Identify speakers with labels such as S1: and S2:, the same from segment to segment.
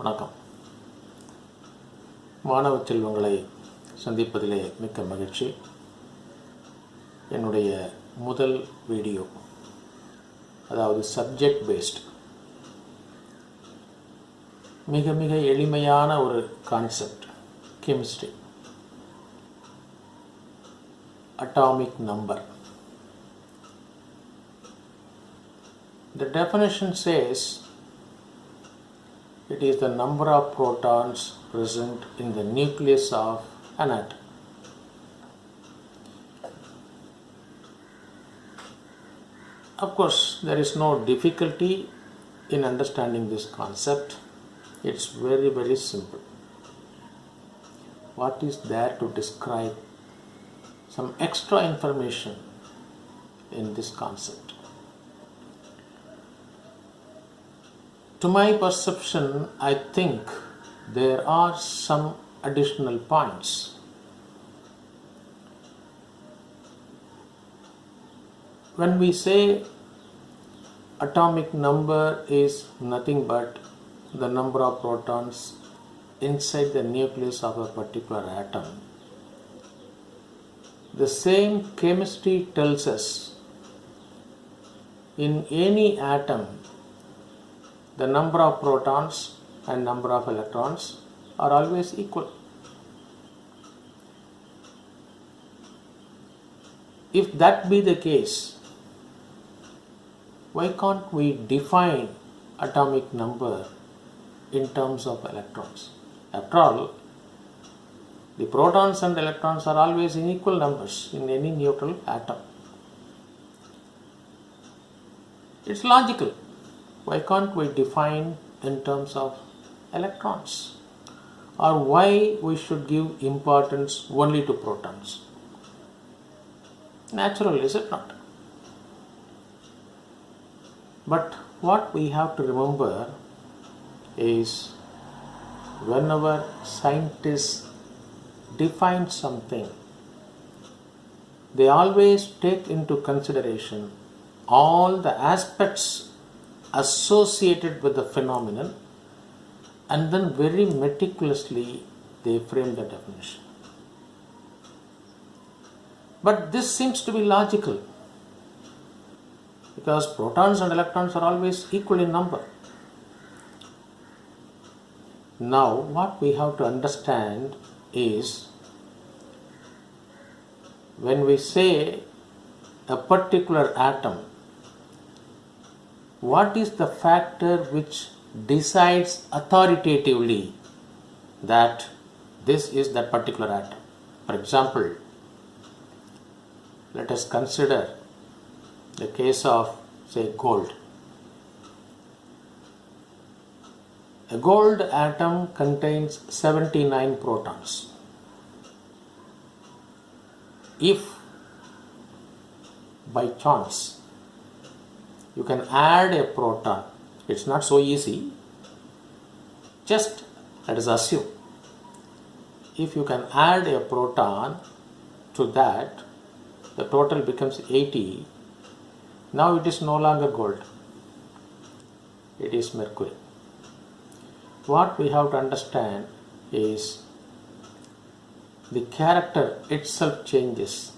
S1: வணக்கம். மாணவ செல்வங்களை சந்திப்பதிலே மிக்க மகிழ்ச்சி. என்னுடைய முதல் வீடியோ, அதாவது சப்ஜெக்ட் பேஸ்ட், மிக மிக எளிமையான ஒரு concept, chemistry, atomic number. The definition says it is the number of protons present in the nucleus of an atom. Of course, there is no difficulty in understanding this concept. It's very, very simple. What is there to describe some extra information in this concept? To my perception, I think there are some additional points. When we say atomic number is nothing but the number of protons inside the nucleus of a particular atom, the same chemistry tells us in any atom the number of protons and number of electrons are always equal. If that be the case, why can't we define atomic number in terms of electrons? After all, the protons and electrons are always in equal numbers in any neutral atom. It's logical. Why can't we define in terms of electrons? Or why we should give importance only to protons? Natural, is it not? But what we have to remember is whenever scientists define something, they always take into consideration all the aspects associated with the phenomenon, and then very meticulously they frame the definition. But this seems to be logical, because protons and electrons are always equal in number. Now what we have to understand is, when we say a particular atom, what is the factor which decides authoritatively that this is that particular atom? For example, let us consider the case of, say, gold. A gold atom contains 79 protons. If by chance you can add a proton, it's not so easy. Just let us assume, if you can add a proton to that, the total becomes 80. Now it is no longer gold, it is mercury. What we have to understand is the character itself changes.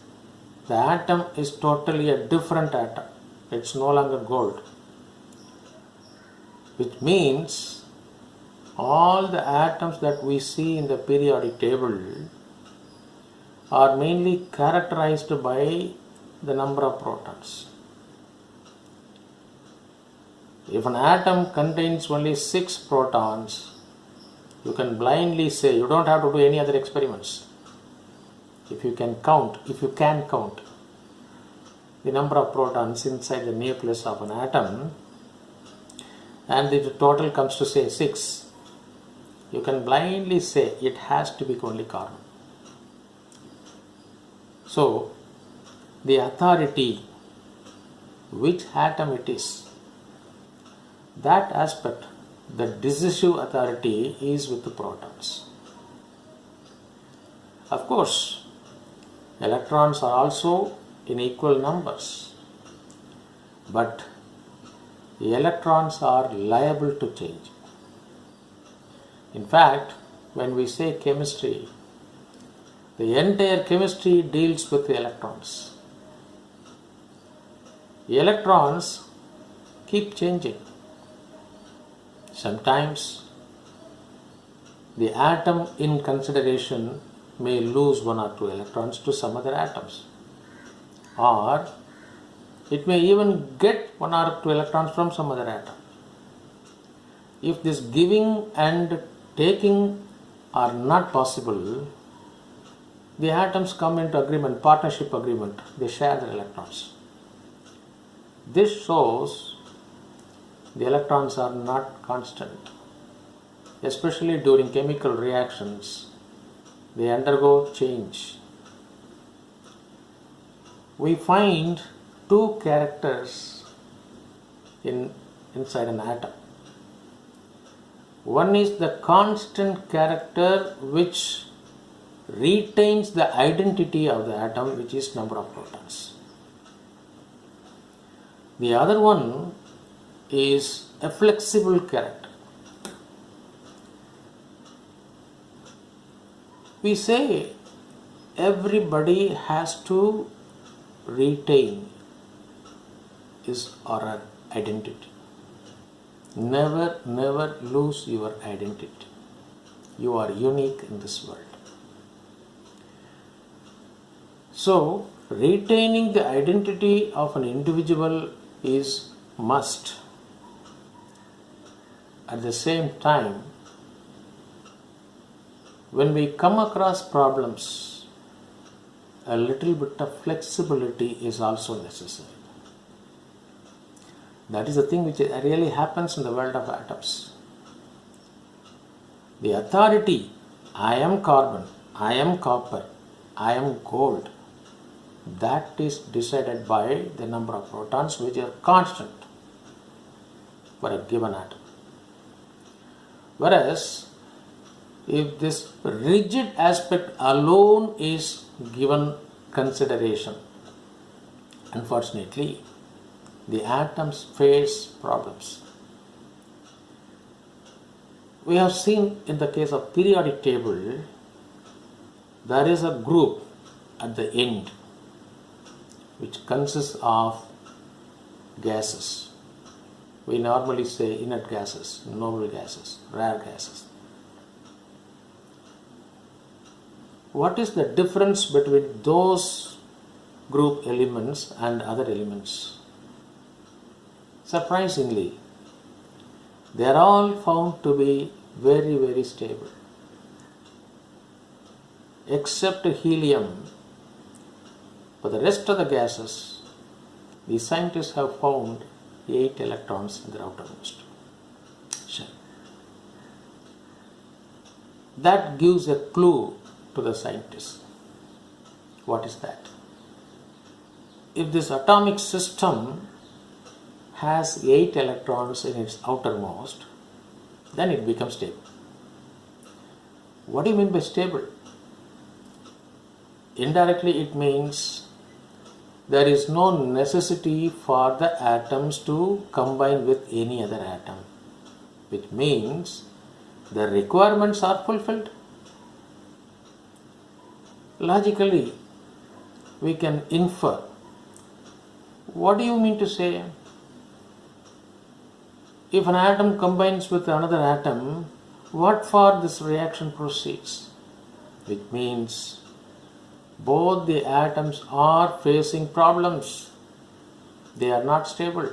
S1: The atom is totally a different atom. It's no longer gold, which means all the atoms that we see in the periodic table are mainly characterized by the number of protons. If an atom contains only 6 protons, you can blindly say, you don't have to do any other experiments. If you can count the number of protons inside the nucleus of an atom, and the total comes to, say, 6, you can blindly say it has to be only carbon. So the authority, which atom it is, that aspect, the decisive authority is with the protons. Of course, electrons are also in equal numbers, but electrons are liable to change. In fact, when we say chemistry, the entire chemistry deals with the electrons. Electrons keep changing. Sometimes the atom in consideration may lose 1 or 2 electrons to some other atoms, or it may even get 1 or 2 electrons from some other atom. If this giving and taking are not possible, the atoms come into agreement, partnership agreement, they share their electrons. This shows the electrons are not constant, especially during chemical reactions. They undergo change. We find 2 characters inside an atom. One is the constant character which retains the identity of the atom, which is number of protons. The other one is a flexible character. We say everybody has to retain his or her identity. Never lose your identity. You are unique in this world. So, retaining the identity of an individual is must. At the same time, when we come across problems, a little bit of flexibility is also necessary. That is the thing which really happens in the world of atoms. The authority, I am carbon, I am copper, I am gold, that is decided by the number of protons which are constant for a given atom. Whereas, if this rigid aspect alone is given consideration, unfortunately, the atoms face problems. We have seen in the case of periodic table, there is a group at the end which consists of gases. We normally say inert gases, noble gases, rare gases. What is the difference between those group elements and other elements? Surprisingly, they are all found to be very stable. Except helium, for the rest of the gases, the scientists have found 8 electrons in their outermost shell. That gives a clue to the scientists. What is that? If this atomic system has 8 electrons in its outermost, then it becomes stable. What do you mean by stable? Indirectly, it means there is no necessity for the atoms to combine with any other atom, which means the requirements are fulfilled. Logically, we can infer. What do you mean to say? If an atom combines with another atom, what for this reaction proceeds? Which means both the atoms are facing problems. They are not stable.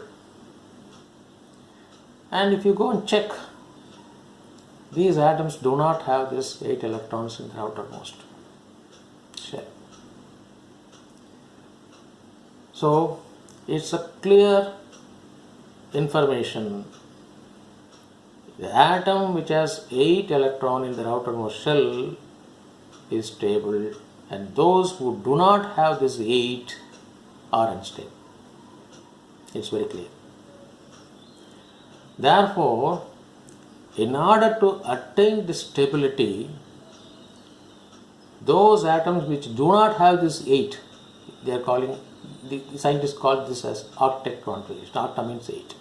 S1: And if you go and check, these atoms do not have this 8 electrons in the outermost shell. So, it's a clear information. The atom which has 8 electrons in their outermost shell is stable, and those who do not have this 8 are unstable. It's very clear. Therefore, in order to attain this stability, those atoms which do not have this 8, they are calling, the scientists call this as octet configuration. Octa means 8.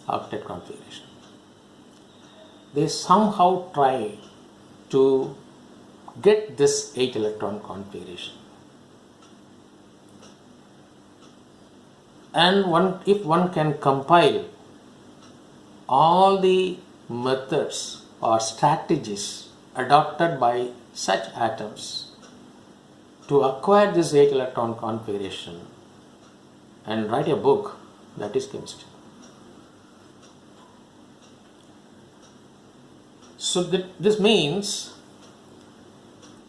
S1: Octet configuration. they somehow try to get this 8 electron configuration. And if one can compile all the methods or strategies adopted by such atoms to acquire this 8 electron configuration and write a book, that is chemistry. So this means,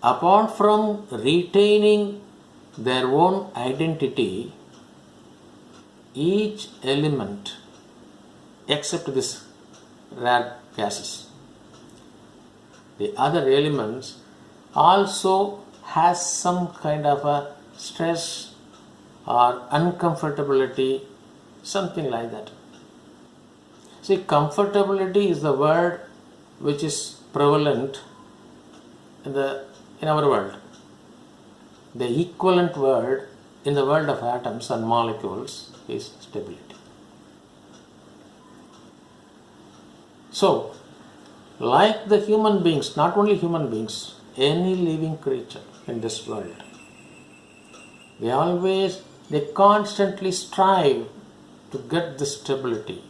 S1: apart from retaining their own identity, each element except this rare gases, the other elements also has some kind of a stress or uncomfortability, something like that. See, comfortability is the word which is prevalent in our world. The equivalent word in the world of atoms and molecules is stability. So, like the human beings, not only human beings, any living creature in this world, they constantly strive to get this stability.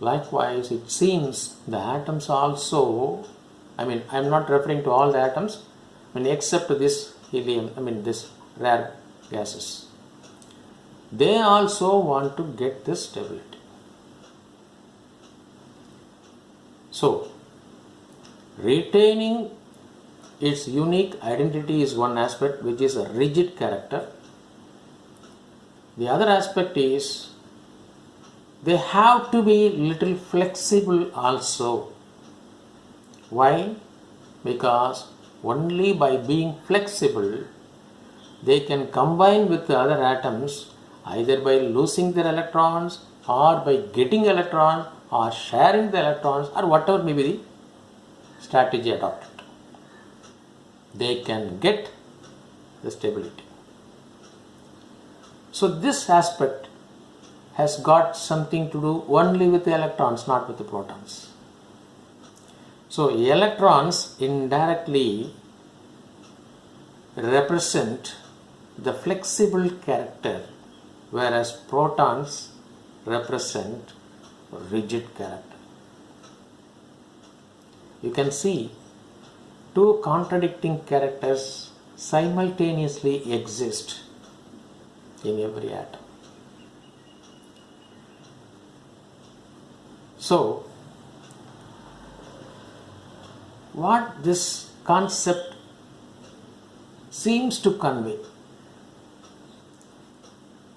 S1: Likewise, it seems the atoms also, I am not referring to all the atoms, except this helium, this rare gases. They also want to get this stability. So, retaining its unique identity is one aspect, which is a rigid character. The other aspect is they have to be little flexible also. Why? Because only by being flexible they can combine with the other atoms, either by losing their electrons or by getting electrons or sharing the electrons or whatever may be the strategy adopted. They can get the stability. So this aspect has got something to do only with the electrons, not with the protons. So electrons indirectly represent the flexible character, whereas protons represent rigid character. You can see two contradicting characters simultaneously exist in every atom. So, what this concept seems to convey,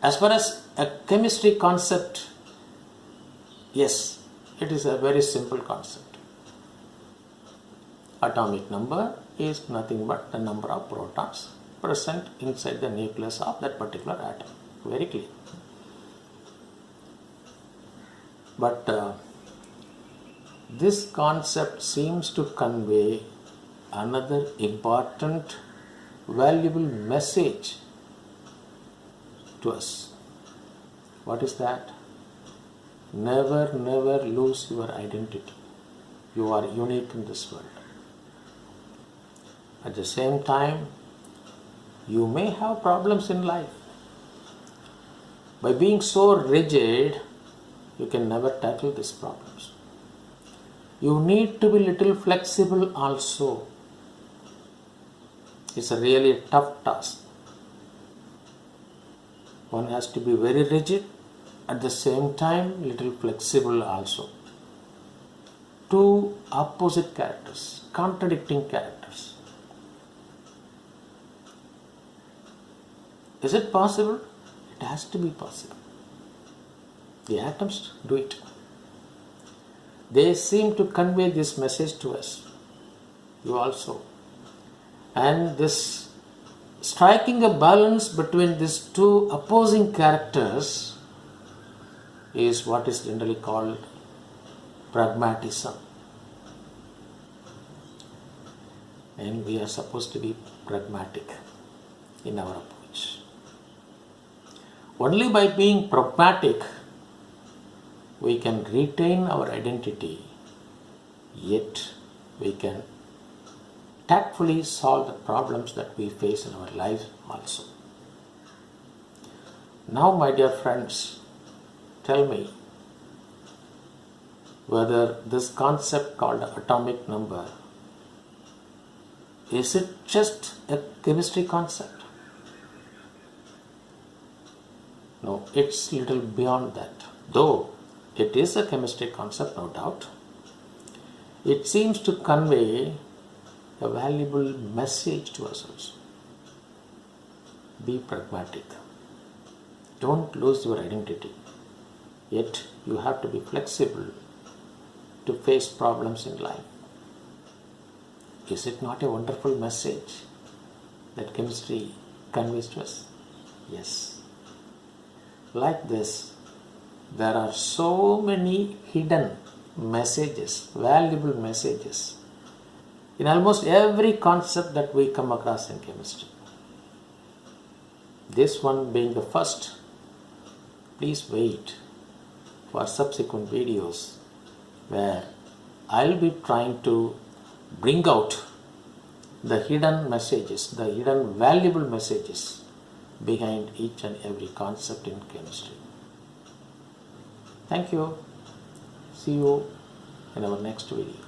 S1: as far as a chemistry concept, yes, it is a very simple concept. Atomic number is nothing but the number of protons present inside the nucleus of that particular atom. Very clear. But this concept seems to convey another important, valuable message to us. What is that? Never lose your identity. You are unique in this world. At the same time, you may have problems in life. By being so rigid, you can never tackle these problems. You need to be little flexible also. It's a really tough task. One has to be very rigid, at the same time little flexible also. Two opposite characters, contradicting characters. Is it possible? It has to be possible. The atoms do it. They seem to convey this message to us. You also. And this striking a balance between these two opposing characters is what is generally called pragmatism. And we are supposed to be pragmatic in our approach. Only by being pragmatic we can retain our identity, yet we can tactfully solve the problems that we face in our life also. Now, my dear friends, tell me whether this concept called atomic number, is it just a chemistry concept? No, it's little beyond that. Though it is a chemistry concept, no doubt, it seems to convey a valuable message to us also. Be pragmatic. Don't lose your identity. Yet you have to be flexible to face problems in life. Is it not a wonderful message that chemistry conveys to us? Yes. Like this, there are so many hidden messages, valuable messages, in almost every concept that we come across in chemistry. This one being the first. Please wait for subsequent videos where I'll be trying to bring out the hidden messages, the hidden valuable messages behind each and every concept in chemistry. Thank you. See you in our next video.